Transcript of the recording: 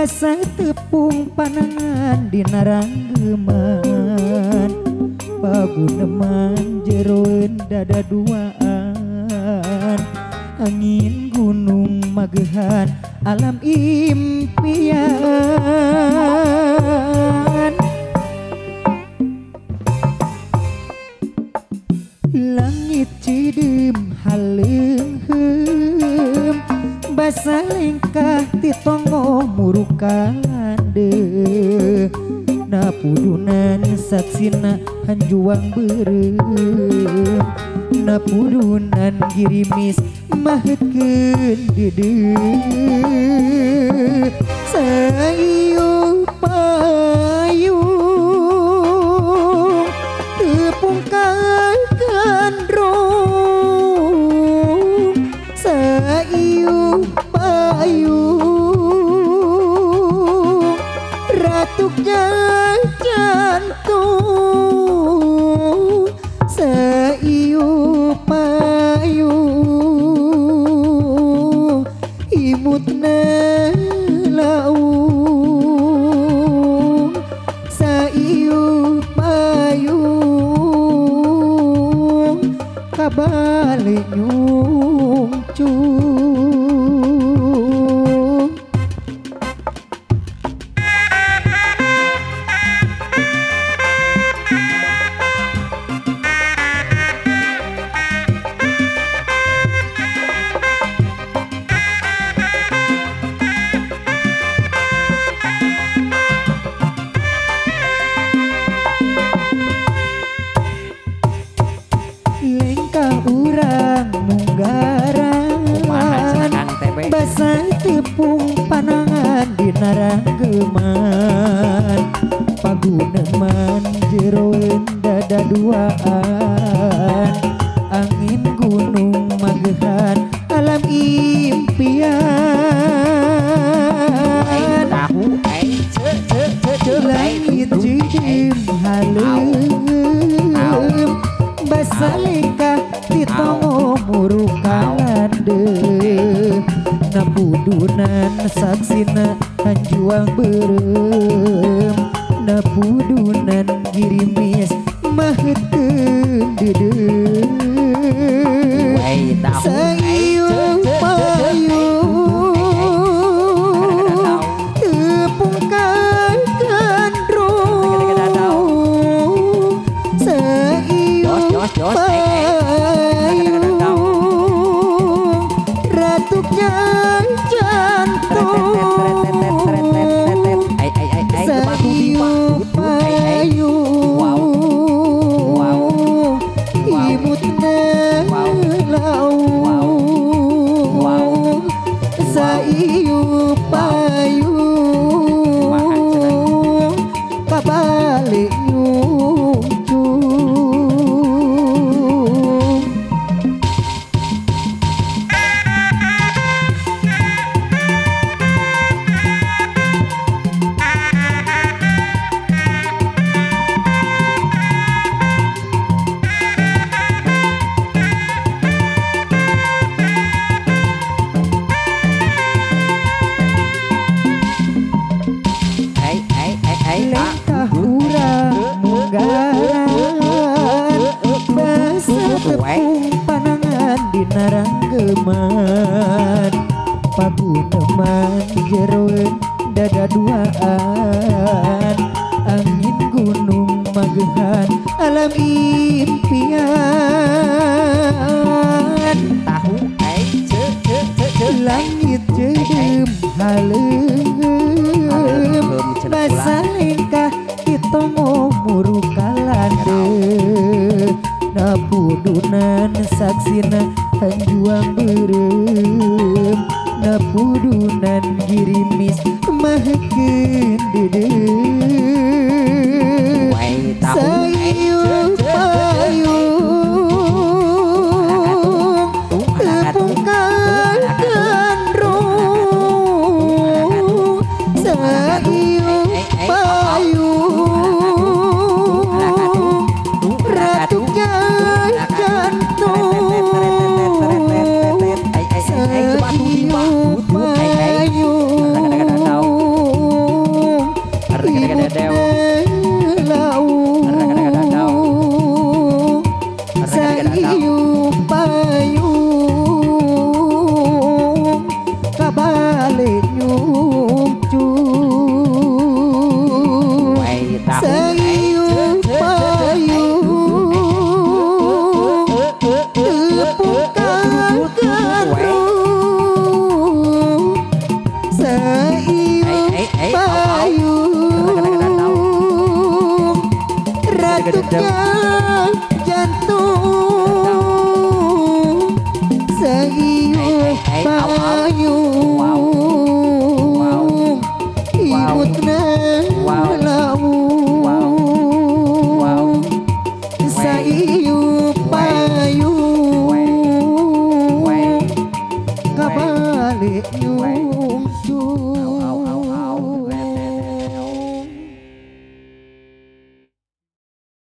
basa tepung panangan dina ranggeman paguneman jeroen dada duaan angin gunung magehan alam impian langit cidem haleungheum basa lengkah titongo murukalande napudunan saksina hanjuang berem napudunan girimis mahetkeun dede sayu payung tepung kandrong sayu payung ratuknya jantung sayu payung imutna laung sayu payung kabalik nyungcung basa tepung panangan dina ranggeman paguneman jeroen dada duaan angin gunung magehan alam impian langit cidem haleum basa lengkah titongo murukalande napudunan saksina hanjuang berem napudunan girimis mahetkeun dede sayu payung tepung kandrong sayu payung ratuknya sayu payung imutna laung sayu payung kabalik nyungcung lengkah urang munggaran basa tepung panangan dina ranggeman paguneman jeroen dada duaan angin gunung magehan alam impian langit jedem haleum basa lengkah titongo murukalande napudunan saksina hanjuang berem napudunan girimis mahetkeun dede sayu payung tepung kandrong sayu payung ratuknya jantung sayu payung Ratuknya jantung Sayu payu